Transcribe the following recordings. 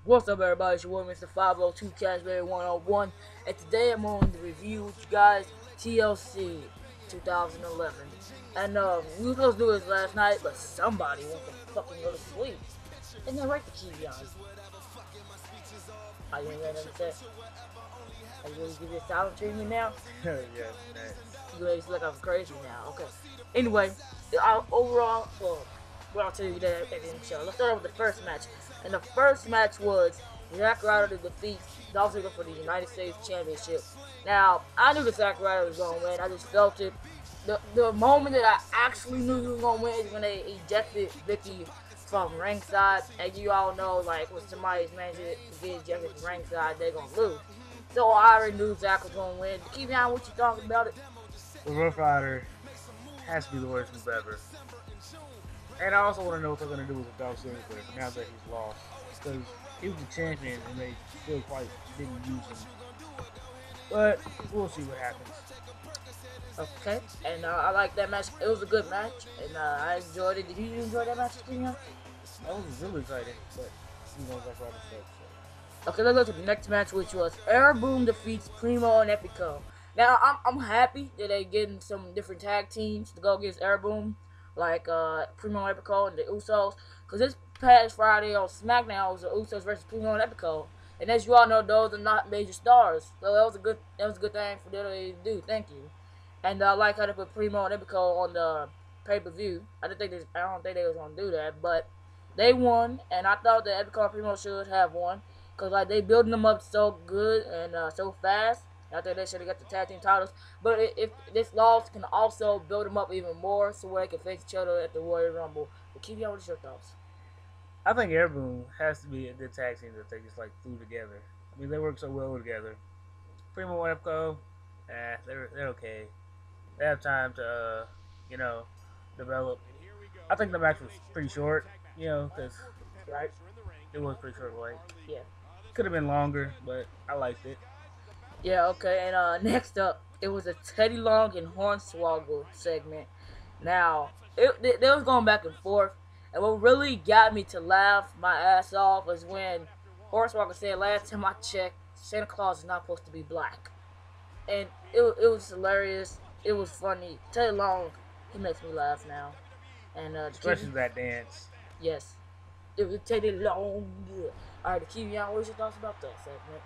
What's up, everybody? It's your boy, Mr. 502 Cashberry 101, and today I'm on the review with you guys TLC 2011. And we were supposed to do this last night, but somebody went to fucking go to sleep. And then right to Dekevion. Are you ain't got nothing to say? Are you going to give you a silent treatment now? Yeah, man. You ready to look like I'm crazy now? Okay. Anyway, overall, well, I'll tell you that at the end of the show. Let's start off with the first match. And the first match was Zack Ryder to defeat Dolph Ziggler for the United States Championship. Now, I knew that Zack Ryder was going to win. I just felt it. The moment that I actually knew he was going to win is when they ejected Vicky from ringside. And you all know, like, when somebody's manager gets ejected from ringside, they're going to lose. So I already knew Zack was going to win. Dekevion, what you talking about it? The Rough Rider has to be the worst move ever. And I also want to know what they're going to do with the Dolph Ziggler now that he's lost. Because he was the champion and they still quite didn't use him. But we'll see what happens. Okay, and I like that match. It was a good match, and I enjoyed it. Did you enjoy that match, Dekevion? I was really excited, but you know, Zack Ryder sucks. So. Okay, let's go to the next match, which was Air Boom defeats Primo and Epico. Now, I'm happy that they're getting some different tag teams to go against Air Boom, like Primo and Epico and the Usos. Because this past Friday on SmackDown was the Usos versus Primo and Epico. And as you all know, those are not major stars. So that was a good thing for them to do. Thank you. And I like how they put Primo and Epico on the pay-per-view. I don't think they was gonna do that, but they won, and I thought that Epico and Primo should have won. Cause like they building them up so good and so fast. I think they should have got the tag team titles. But if this loss can also build them up even more, so where they can face each other at the Royal Rumble. But keep you on with your thoughts. I think Air Boom has to be a good tag team that they just like threw together. I mean, they work so well together. Primo and Epico, they're okay. They have time to develop. I think the match was pretty short, because Right? it was pretty short. Like, Yeah. could have been longer, but I liked it. Yeah, okay, and next up, it was a Teddy Long and Hornswoggle segment. Now, they was going back and forth, and what really got me to laugh my ass off was when Hornswoggle said, last time I checked, Santa Claus is not supposed to be black. And it was hilarious, it was funny. Teddy Long, he makes me laugh now. And Especially that dance. Yes. It was Teddy Long. Alright, Dekevion, what's your thoughts about that segment?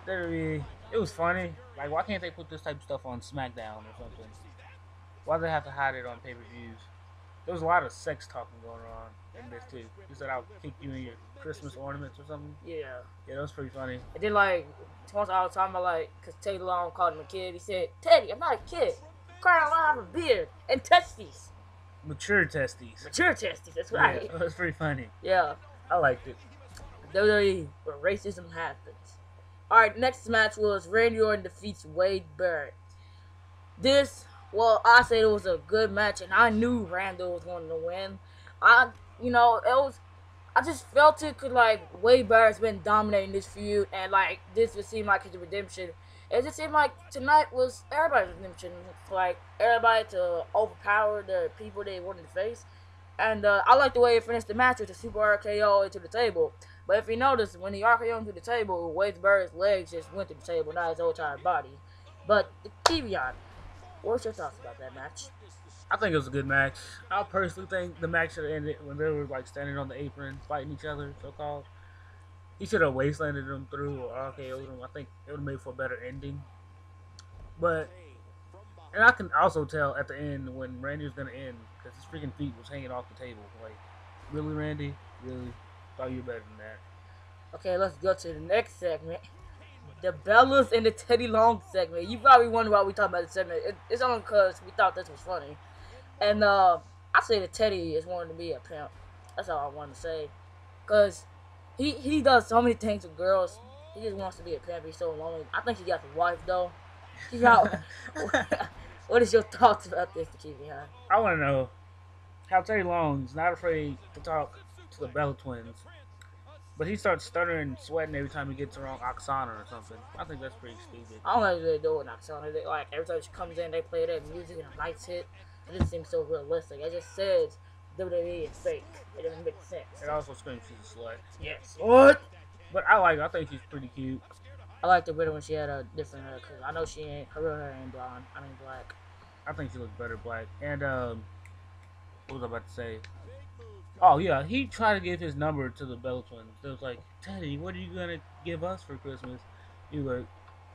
It was funny. Like, why can't they put this type of stuff on SmackDown or something? Why do they have to hide it on pay-per-views? There was a lot of sex talking going on in this too. He said, "I'll kick you in your Christmas ornaments" or something. Yeah. Yeah, that was pretty funny. And then, like, once I was talking about, like, because Teddy Long called him a kid, he said, Teddy, I'm not a kid. Crying I have a beard and testes. Mature testes. Mature testes, that's right. Yeah, that was pretty funny. Yeah. I liked it. WWE, where racism happens. Alright, next match was Randy Orton defeats Wade Barrett. I said it was a good match, and I knew Randall was going to win. I just felt it because, like, Wade Barrett's been dominating this feud, and, like, this would seem like his redemption. It just seemed like tonight was everybody's redemption. Like, everybody to overpower the people they wanted to face. And I like the way it finished the match with a super RKO into the table. But if you notice, when he RKO into the table, Wade Barrett's legs just went to the table, not his whole entire body. But, Dekevion, what's your thoughts about that match? I think it was a good match. I personally think the match should have ended when they were like standing on the apron fighting each other, so-called. He should have wastelanded them through or RKO'd them. I think it would have made for a better ending. And I can also tell at the end when Randy was going to end, because his freaking feet was hanging off the table. Like, really, Randy? Really? Thought you were better than that. Okay, let's go to the next segment. The Bellas and the Teddy Long segment. You probably wonder why we talk about this segment. It's only because we thought this was funny. And I say that Teddy is wanting to be a pimp. That's all I want to say. Because he does so many things with girls. He just wants to be a pimp. He's so lonely. I think he got the wife, though. What is your thoughts about this, Dekevion? I want to know how Teddy Long's not afraid to talk to the Bella twins, but he starts stuttering and sweating every time he gets around Oksana or something. I think that's pretty stupid. I don't know what they're doing Oksana. Like, every time she comes in, they play that music and a lights hit. It just seems so realistic. It just says WWE is fake. It doesn't make sense. It also screams she's a slut. Yes. What? But I I think she's pretty cute. I liked it better when she had a different hair, because I know her real hair ain't blonde. I mean black. I think she looks better black. And what was I about to say? Oh yeah, he tried to give his number to the Bella twins. It was like, Teddy, what are you gonna give us for Christmas? He was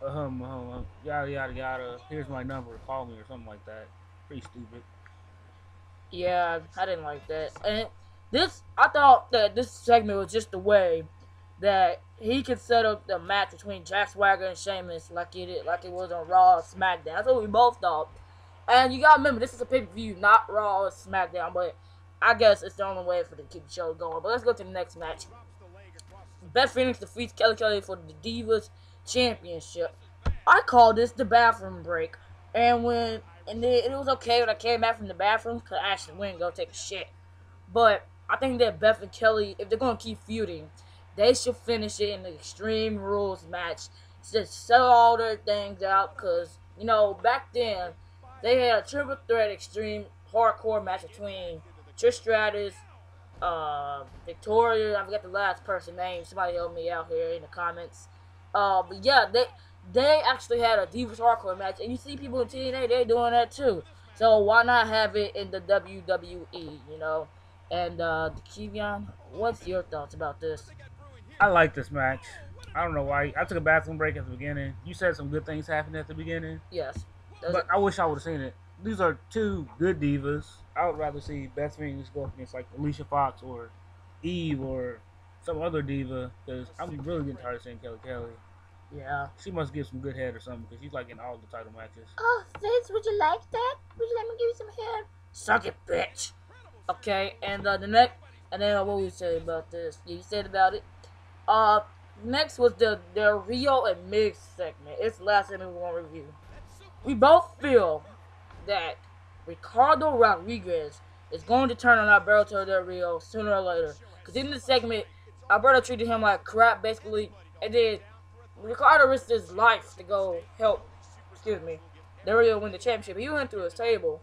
like, yada yada yada. Here's my number. Call me or something like that. Pretty stupid. Yeah, I didn't like that. And I thought that this segment was just the way that he could set up the match between Jack Swagger and Sheamus like it was on Raw or SmackDown. That's what we both thought. And you gotta remember, this is a pay-per-view, not Raw or SmackDown, but I guess it's the only way for them to keep the show going. But let's go to the next match. Beth Phoenix defeats Kelly for the Divas Championship. I call this the bathroom break. And it was okay when I came back from the bathroom because I actually went and go take a shit. But I think that Beth and Kelly, if they're going to keep feuding, they should finish it in the Extreme Rules match. Just settle all their things out because, back then, they had a triple threat extreme hardcore match between Trish Stratus, Victoria, I forgot the last person's name. Somebody help me out here in the comments. But yeah, they actually had a Divas Hardcore match, and you see people in TNA, they're doing that too. So why not have it in the WWE, And Dekevion, what's your thoughts about this? I like this match. I don't know why. I took a bathroom break at the beginning. You said some good things happened at the beginning. Yes. But I wish I would have seen it. These are two good divas. I would rather see Beth Phoenix go up against like Alicia Fox or Eve or some other diva, because I'm really getting tired of seeing Kelly. Yeah. She must give some good head or something, because she's like in all the title matches. Oh, Fitz, would you like that? Would you let me give you some head? Suck it, bitch. Okay, and and then what we say about this? Yeah, you said about it. Next was the Rio and Migs segment. It's the last segment we want to review. We both feel that Ricardo Rodriguez is going to turn on Alberto Del Rio sooner or later. Because in this segment, Alberto treated him like crap, basically. And then Ricardo risked his life to go help, Del Rio win the championship. He went through his table.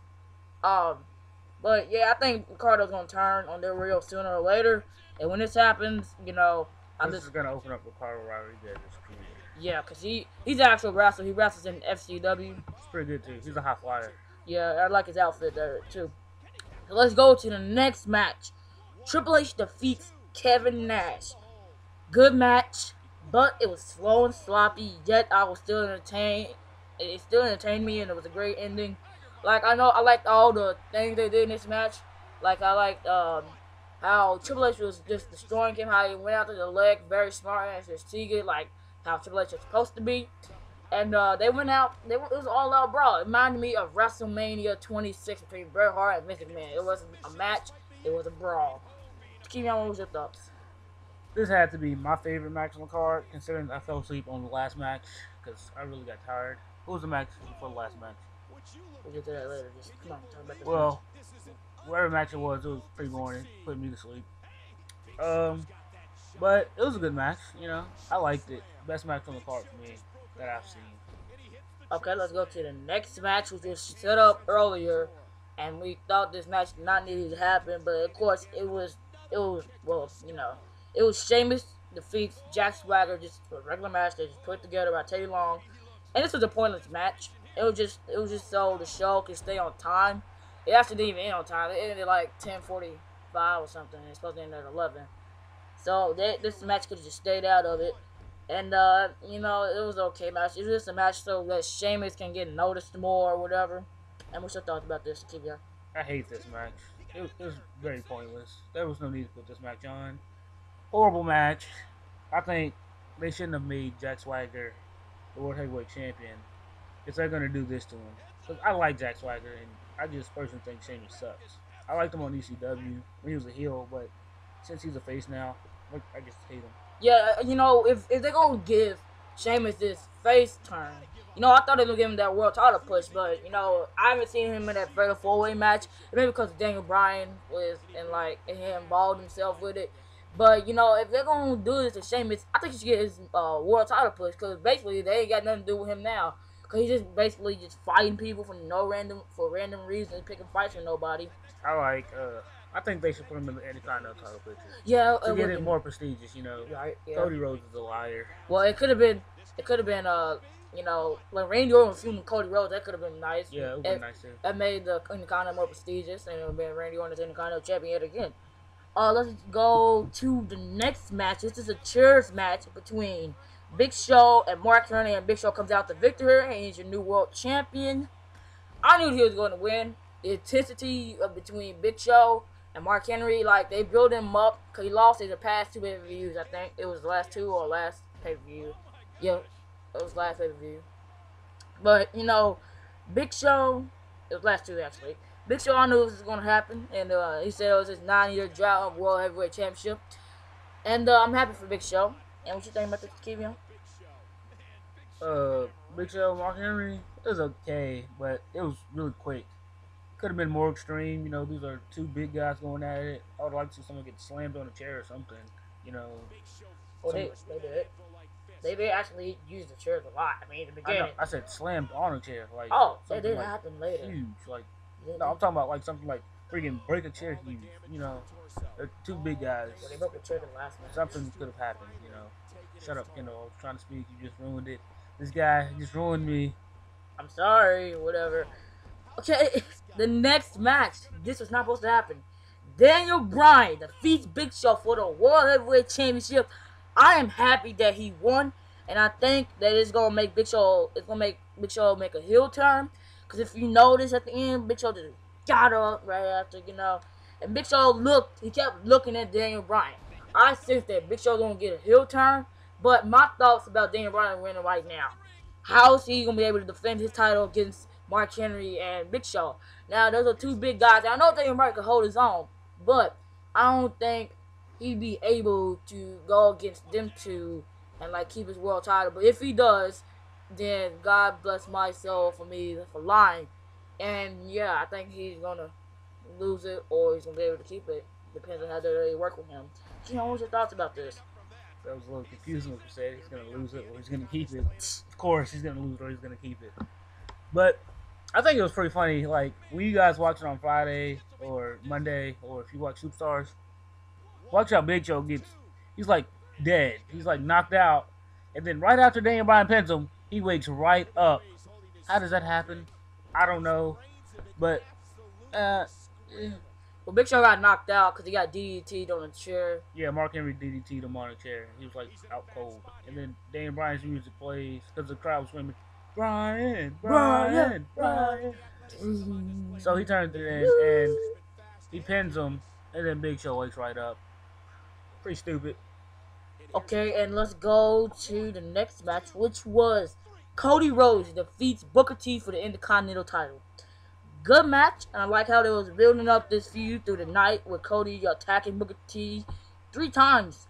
But yeah, I think Ricardo's going to turn on Del Rio sooner or later. And when this happens, This is going to open up Ricardo Rodriguez's career. Yeah, because he's an actual wrestler. He wrestles in FCW. He's pretty good, too. He's a high flyer. Yeah, I like his outfit there, too. So let's go to the next match. Triple H defeats Kevin Nash. Good match, but it was slow and sloppy, yet I was still entertained. It still entertained me, and it was a great ending. Like, I liked all the things they did in this match. Like, I liked how Triple H was just destroying him, how he went out to the leg, very smart, and just like how Triple H was supposed to be. And they went out, it was all out brawl. It reminded me of WrestleMania 26 between Bret Hart and Vince McMahon. It wasn't a match, it was a brawl. Kevion, what was your thoughts? This had to be my favorite match on the card, considering I fell asleep on the last match, because I really got tired. What was the match before the last match? We'll get to that later. Just come on, talk about this match. Whatever match it was pretty boring. Put me to sleep. But it was a good match, I liked it. Best match on the card for me that I've seen. Okay, let's go to the next match, which was set up earlier, and we thought this match did not need to happen, but of course it was Sheamus defeats Jack Swagger, just a regular match they just put together by Teddy Long, and this was a pointless match. It was just so the show could stay on time. It actually didn't even end on time. It ended like 10:45 or something. It's supposed to end at 11. So this match could have just stayed out of it. And, it was an okay match. It was just a match so that Sheamus can get noticed more or whatever. And what's your thoughts about this, Kevion? I hate this match. It was very pointless. There was no need to put this match on. Horrible match. I think they shouldn't have made Jack Swagger the World Heavyweight Champion if they're going to do this to him. Because I like Jack Swagger, and I just personally think Sheamus sucks. I liked him on ECW when he was a heel, but since he's a face now, I just hate him. Yeah, if they're going to give Sheamus this face turn, I thought they were going to give him that world title push, but, I haven't seen him in that fatal four-way match. Maybe because Daniel Bryan was, and he involved himself with it. But, if they're going to do this to Sheamus, I think he should get his world title push, because basically they ain't got nothing to do with him now. Because he's just basically just fighting people for random reasons, picking fights with nobody. I like I think they should put him in the Intercontinental title picture Yeah, to get it more prestigious. Right. Yeah. Cody Rhodes is a liar. Well, it could have been. It could have been. When Randy Orton was feuding Cody Rhodes, that could have been nice. Yeah, it would be nice too. That made the Intercontinental more prestigious, and it would have been Randy Orton as Intercontinental champion yet again. Let's go to the next match. This is a chairs match between Big Show and Mark Henry, and Big Show comes out the victor, and he's your new world champion. I knew he was going to win. The intensity between Big Show and Mark Henry, like, they built him up, because he lost in the past 2 pay-per-views, I think. It was the last 2 or last pay-per-view. Yeah, it was last pay-per-view. But, Big Show, it was last 2, actually. Big Show, I knew this was going to happen, and he said it was his 9-year drought of World Heavyweight Championship. And I'm happy for Big Show. And what you think about this, Dekevion? Big Show, Mark Henry, it was okay, but it was really quick. Could have been more extreme. These are 2 big guys going at it. I would like to see someone get slammed on a chair or something. Well, they did. They actually used the chairs a lot. I mean, in the beginning. I said slammed on a chair. Like, that did happen later. Huge. Like, no, I'm talking about like something like freaking break a chair huge. They're 2 big guys. Well, they broke the chair the last match. Something could have happened. Shut up, Kendall. I was trying to speak. You just ruined it. This guy just ruined me. I'm sorry. Whatever. Okay, the next match. This was not supposed to happen. Daniel Bryan defeats Big Show for the World Heavyweight Championship. I am happy that he won, and I think that it's gonna make Big Show. It's gonna make Big Show make a heel turn. Cause if you notice at the end, Big Show just got up right after, and Big Show looked. He kept looking at Daniel Bryan. I sense that Big Show gonna get a heel turn. But my thoughts about Daniel Bryan winning right now. How is he gonna be able to defend his title against Mark Henry and Big Show? Now, those are 2 big guys. I know Daniel Bryan can hold his own, but I don't think he'd be able to go against them 2 and keep his world title. But if he does, then God bless my soul for me for lying. And yeah, I think he's gonna lose it or he's gonna be able to keep it. Depends on how they work with him. What's your thoughts about this? That was a little confusing what you said. He's going to lose it or he's going to keep it. Of course, he's going to lose it or he's going to keep it. But I think it was pretty funny. Like, when you guys watch it on Friday or Monday, or if you watch Superstars, watch how Big Show gets, he's dead. He's knocked out. And then right after Daniel Bryan pins him, he wakes right up. How does that happen? I don't know. But, Well, Big Show got knocked out because he got DDT'd on a chair. Yeah, Mark Henry DDT'd him on a chair. He was out cold. And then Daniel Bryan's music plays because the crowd was screaming, Bryan, Bryan, Bryan. So he turns it in and he pins him, and then Big Show wakes right up. Pretty stupid. Okay, and let's go to the next match, which was Cody Rhodes defeats Booker T for the Intercontinental title. Good match, and I like how they was building up this feud through the night with Cody attacking Booker T 3 times.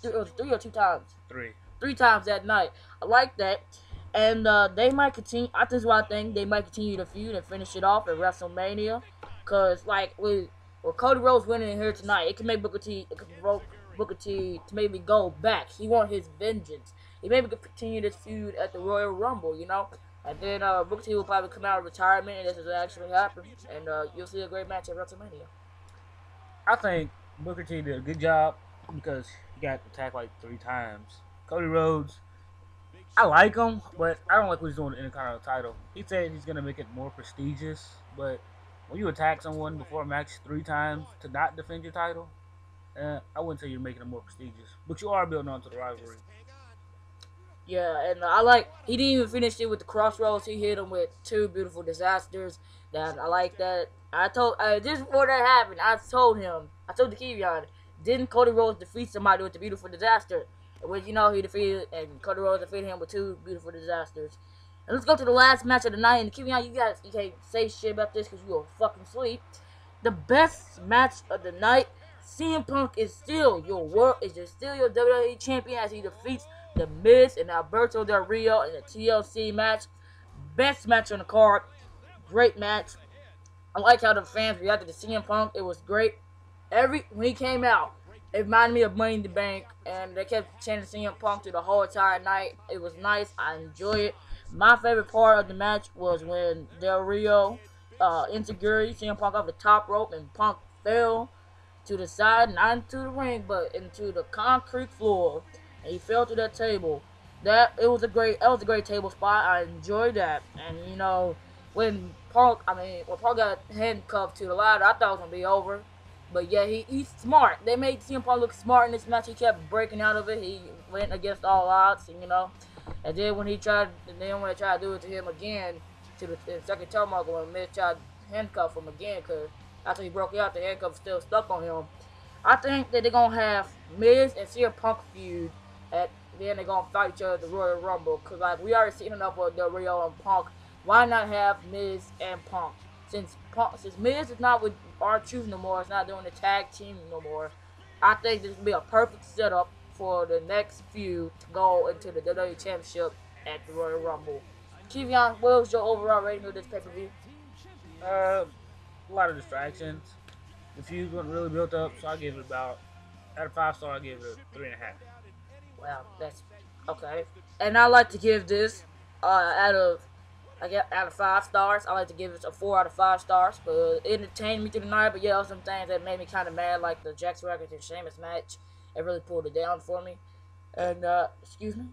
3 or 2 times? 3. 3 times that night. I like that. And they might continue. This is why I think they might continue the feud and finish it off at WrestleMania. Because, with Cody Rhodes winning here tonight, it can make Booker T to maybe go back. He wants his vengeance. He maybe could continue this feud at the Royal Rumble, And then Booker T will probably come out of retirement, and this will actually happen. And you'll see a great match at WrestleMania. I think Booker T did a good job because he got attacked 3 times. Cody Rhodes, I like him, but I don't like what he's doing with the Intercontinental title. He said he's going to make it more prestigious, but when you attack someone before a match 3 times to not defend your title, I wouldn't say you're making it more prestigious. But you are building onto the rivalry. Yeah, and he didn't even finish it with the crossroads. He hit him with 2 beautiful disasters. That I like that. Just before that happened, I told Dekevion, didn't Cody Rhodes defeat somebody with the beautiful disaster? Which, he defeated, and Cody Rhodes defeated him with 2 beautiful disasters. And let's go to the last match of the night. And Dekevion, you can't say shit about this because you're fucking asleep. The best match of the night, CM Punk is still your WWE champion as he defeats The Miz and Alberto Del Rio in a TLC match. Best match on the card. Great match. I like how the fans reacted to CM Punk. It was great. When he came out, it reminded me of Money in the Bank, and they kept chanting CM Punk through the whole entire night. It was nice. I enjoyed it. My favorite part of the match was when Del Rio insecurity CM Punk off the top rope, and Punk fell to the side, not into the ring, but into the concrete floor, and he fell to that table. That was a great table spot. I enjoyed that, and when Punk got handcuffed to the ladder, I thought it was gonna be over. But yeah, he's smart. They made CM Punk look smart in this match. He kept breaking out of it. He went against all odds, and then when they tried to do it to him again, to the second turnbuckle, when Miz tried to handcuff him again, because after he broke out, the handcuff was still stuck on him. I think that they're gonna have Miz and CM Punk feud, and then they're gonna fight each other at the Royal Rumble. Cause like we already seen enough of Del Rio and Punk. Why not have Miz and Punk? Since Miz is not with R-Truth no more, it's not doing the tag team no more. I think this would be a perfect setup for the next feud to go into the WWE Championship at the Royal Rumble. Dekevion, what was your overall rating of this pay-per-view? A lot of distractions. The feud wasn't really built up, so I give it about, out of 5 stars, I give it a 3.5. Well, that's okay. And I like to give this out of 5 stars. I like to give it a 4 out of 5 stars. But it entertained me through the night. But yeah, some things that made me kind of mad, like the Jax Records and Sheamus match. It really pulled it down for me. And excuse me.